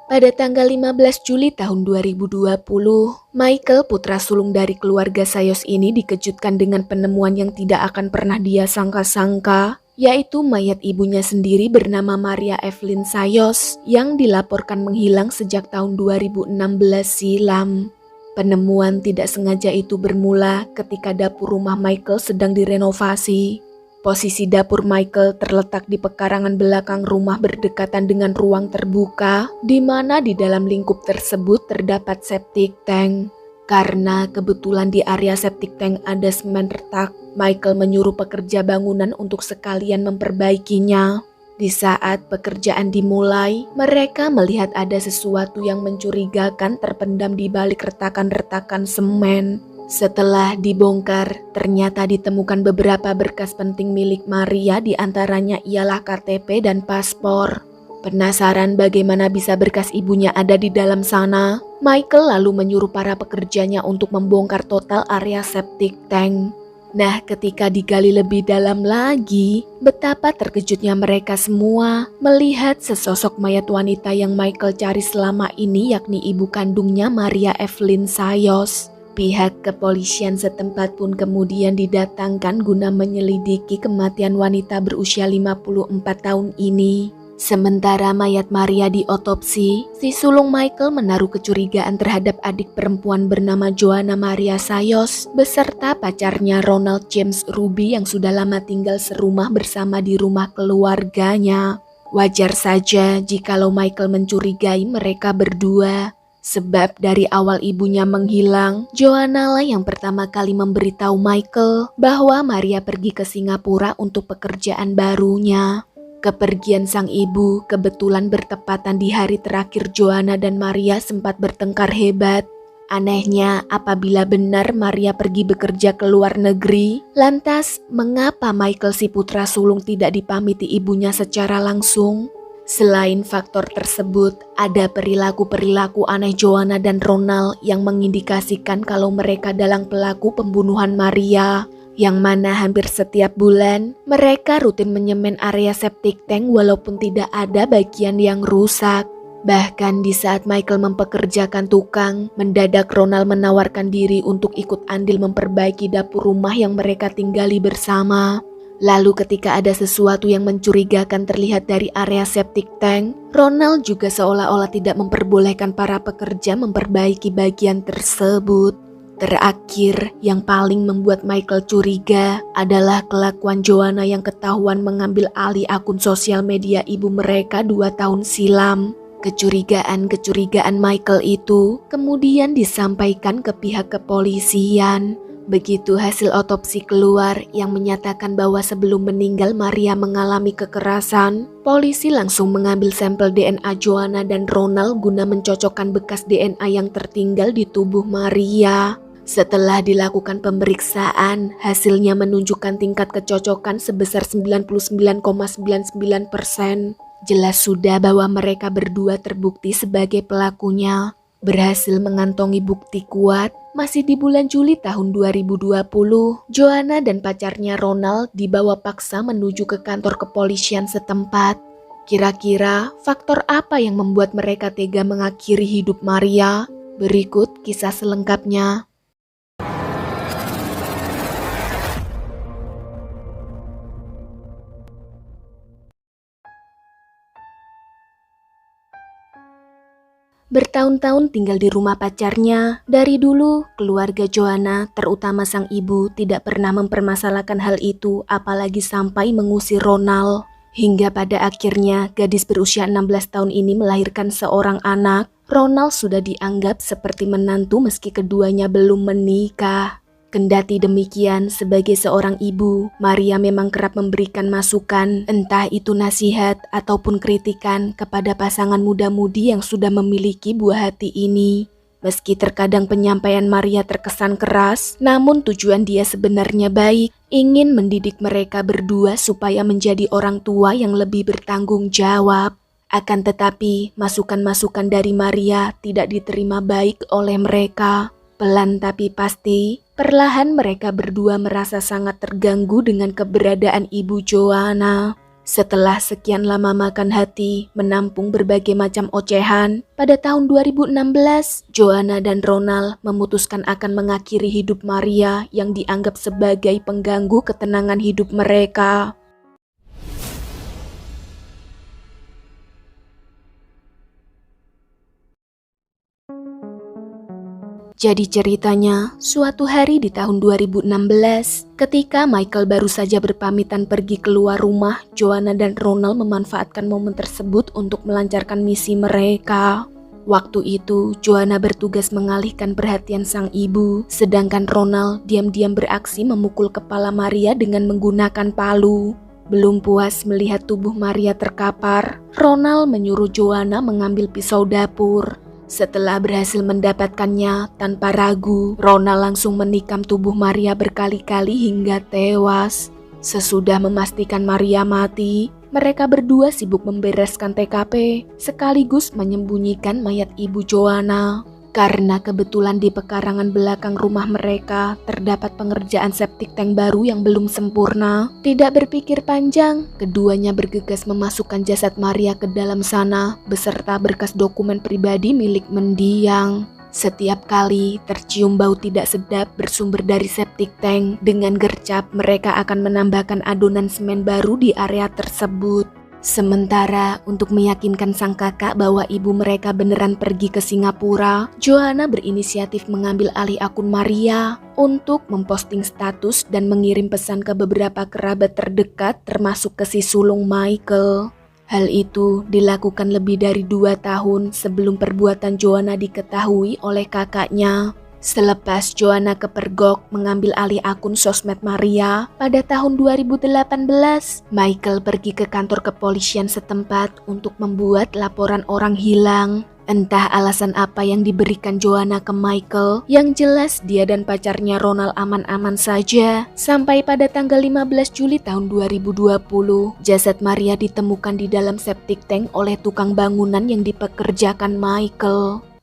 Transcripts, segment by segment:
Pada tanggal 15 Juli tahun 2020, Michael, putra sulung dari keluarga Sayos ini dikejutkan dengan penemuan yang tidak akan pernah dia sangka-sangka, yaitu mayat ibunya sendiri bernama Maria Evelyn Sayos yang dilaporkan menghilang sejak tahun 2016 silam. Penemuan tidak sengaja itu bermula ketika dapur rumah Michael sedang direnovasi. Posisi dapur Michael terletak di pekarangan belakang rumah berdekatan dengan ruang terbuka, di mana di dalam lingkup tersebut terdapat septic tank. Karena kebetulan di area septic tank ada semen retak, Michael menyuruh pekerja bangunan untuk sekalian memperbaikinya. Di saat pekerjaan dimulai, mereka melihat ada sesuatu yang mencurigakan terpendam di balik retakan-retakan semen. Setelah dibongkar, ternyata ditemukan beberapa berkas penting milik Maria, di antaranya ialah KTP dan paspor. Penasaran bagaimana bisa berkas ibunya ada di dalam sana, Michael lalu menyuruh para pekerjanya untuk membongkar total area septic tank. Nah, ketika digali lebih dalam lagi, betapa terkejutnya mereka semua melihat sesosok mayat wanita yang Michael cari selama ini, yakni ibu kandungnya Maria Evelyn Sayos. Pihak kepolisian setempat pun kemudian didatangkan guna menyelidiki kematian wanita berusia 54 tahun ini. Sementara mayat Maria diotopsi, si sulung Michael menaruh kecurigaan terhadap adik perempuan bernama Joanna Maria Sayos beserta pacarnya Ronald James Ruby yang sudah lama tinggal serumah bersama di rumah keluarganya. Wajar saja jikalau Michael mencurigai mereka berdua. Sebab dari awal ibunya menghilang, Joanna lah yang pertama kali memberitahu Michael bahwa Maria pergi ke Singapura untuk pekerjaan barunya. Kepergian sang ibu kebetulan bertepatan di hari terakhir Joanna dan Maria sempat bertengkar hebat. Anehnya, apabila benar Maria pergi bekerja ke luar negeri, lantas mengapa Michael si putra sulung tidak dipamiti ibunya secara langsung? Selain faktor tersebut, ada perilaku-perilaku aneh Joanna dan Ronald yang mengindikasikan kalau mereka dalam pelaku pembunuhan Maria, yang mana hampir setiap bulan mereka rutin menyemen area septic tank walaupun tidak ada bagian yang rusak. Bahkan di saat Michael mempekerjakan tukang, mendadak Ronald menawarkan diri untuk ikut andil memperbaiki dapur rumah yang mereka tinggali bersama. Lalu ketika ada sesuatu yang mencurigakan terlihat dari area septic tank, Ronald juga seolah-olah tidak memperbolehkan para pekerja memperbaiki bagian tersebut. Terakhir, yang paling membuat Michael curiga adalah kelakuan Joanna yang ketahuan mengambil alih akun sosial media ibu mereka 2 tahun silam. Kecurigaan Michael itu kemudian disampaikan ke pihak kepolisian. Begitu hasil otopsi keluar yang menyatakan bahwa sebelum meninggal Maria mengalami kekerasan, polisi langsung mengambil sampel DNA Joanna dan Ronald guna mencocokkan bekas DNA yang tertinggal di tubuh Maria. Setelah dilakukan pemeriksaan, hasilnya menunjukkan tingkat kecocokan sebesar 99,99%. Jelas sudah bahwa mereka berdua terbukti sebagai pelakunya. Berhasil mengantongi bukti kuat, masih di bulan Juli tahun 2020, Joanna dan pacarnya Ronald dibawa paksa menuju ke kantor kepolisian setempat. Kira-kira faktor apa yang membuat mereka tega mengakhiri hidup Maria? Berikut kisah selengkapnya. Bertahun-tahun tinggal di rumah pacarnya, dari dulu keluarga Joanna, terutama sang ibu, tidak pernah mempermasalahkan hal itu, apalagi sampai mengusir Ronald. Hingga pada akhirnya gadis berusia 16 tahun ini melahirkan seorang anak. Ronald sudah dianggap seperti menantu meski keduanya belum menikah. Kendati demikian, sebagai seorang ibu, Maria memang kerap memberikan masukan, entah itu nasihat ataupun kritikan kepada pasangan muda-mudi yang sudah memiliki buah hati ini. Meski terkadang penyampaian Maria terkesan keras, namun tujuan dia sebenarnya baik, ingin mendidik mereka berdua supaya menjadi orang tua yang lebih bertanggung jawab. Akan tetapi, masukan-masukan dari Maria tidak diterima baik oleh mereka. Pelan tapi pasti, perlahan mereka berdua merasa sangat terganggu dengan keberadaan ibu Joanna. Setelah sekian lama makan hati, menampung berbagai macam ocehan, pada tahun 2016, Joanna dan Ronald memutuskan akan mengakhiri hidup Maria yang dianggap sebagai pengganggu ketenangan hidup mereka. Jadi ceritanya, suatu hari di tahun 2016, ketika Michael baru saja berpamitan pergi keluar rumah, Joanna dan Ronald memanfaatkan momen tersebut untuk melancarkan misi mereka. Waktu itu, Joanna bertugas mengalihkan perhatian sang ibu, sedangkan Ronald diam-diam beraksi memukul kepala Maria dengan menggunakan palu. Belum puas melihat tubuh Maria terkapar, Ronald menyuruh Joanna mengambil pisau dapur. Setelah berhasil mendapatkannya, tanpa ragu, Ronald langsung menikam tubuh Maria berkali-kali hingga tewas. Sesudah memastikan Maria mati, mereka berdua sibuk membereskan TKP, sekaligus menyembunyikan mayat ibu Joanna. Karena kebetulan di pekarangan belakang rumah mereka terdapat pengerjaan septic tank baru yang belum sempurna. Tidak berpikir panjang, keduanya bergegas memasukkan jasad Maria ke dalam sana beserta berkas dokumen pribadi milik mendiang. Setiap kali tercium bau tidak sedap bersumber dari septic tank, dengan gercep mereka akan menambahkan adonan semen baru di area tersebut. Sementara untuk meyakinkan sang kakak bahwa ibu mereka beneran pergi ke Singapura, Joanna berinisiatif mengambil alih akun Maria untuk memposting status dan mengirim pesan ke beberapa kerabat terdekat termasuk ke si sulung Michael. Hal itu dilakukan lebih dari 2 tahun sebelum perbuatan Joanna diketahui oleh kakaknya. Selepas Joanna kepergok mengambil alih akun sosmed Maria, pada tahun 2018, Michael pergi ke kantor kepolisian setempat untuk membuat laporan orang hilang. Entah alasan apa yang diberikan Joanna ke Michael, yang jelas dia dan pacarnya Ronald aman-aman saja. Sampai pada tanggal 15 Juli tahun 2020, jasad Maria ditemukan di dalam septic tank oleh tukang bangunan yang dipekerjakan Michael.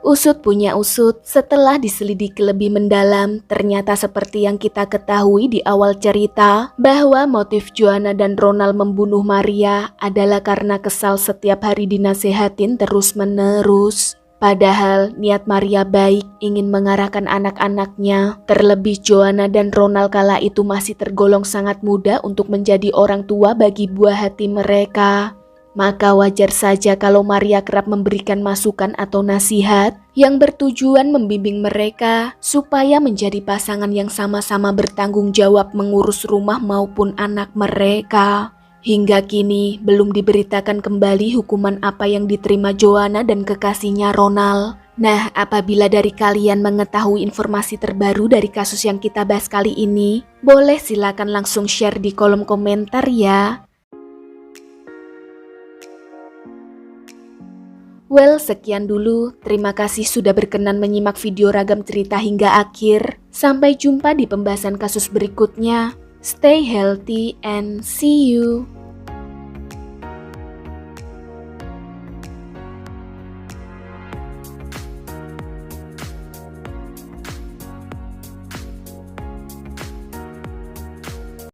Usut punya usut, setelah diselidiki lebih mendalam, ternyata seperti yang kita ketahui di awal cerita, bahwa motif Joanna dan Ronald membunuh Maria adalah karena kesal setiap hari dinasehatin terus-menerus. Padahal niat Maria baik, ingin mengarahkan anak-anaknya, terlebih Joanna dan Ronald kala itu masih tergolong sangat muda untuk menjadi orang tua bagi buah hati mereka. Maka wajar saja kalau Maria kerap memberikan masukan atau nasihat yang bertujuan membimbing mereka supaya menjadi pasangan yang sama-sama bertanggung jawab mengurus rumah maupun anak mereka. Hingga kini belum diberitakan kembali hukuman apa yang diterima Joanna dan kekasihnya Ronald. Nah, apabila dari kalian mengetahui informasi terbaru dari kasus yang kita bahas kali ini, boleh silakan langsung share di kolom komentar ya. Well, sekian dulu. Terima kasih sudah berkenan menyimak video ragam cerita hingga akhir. Sampai jumpa di pembahasan kasus berikutnya. Stay healthy and see you.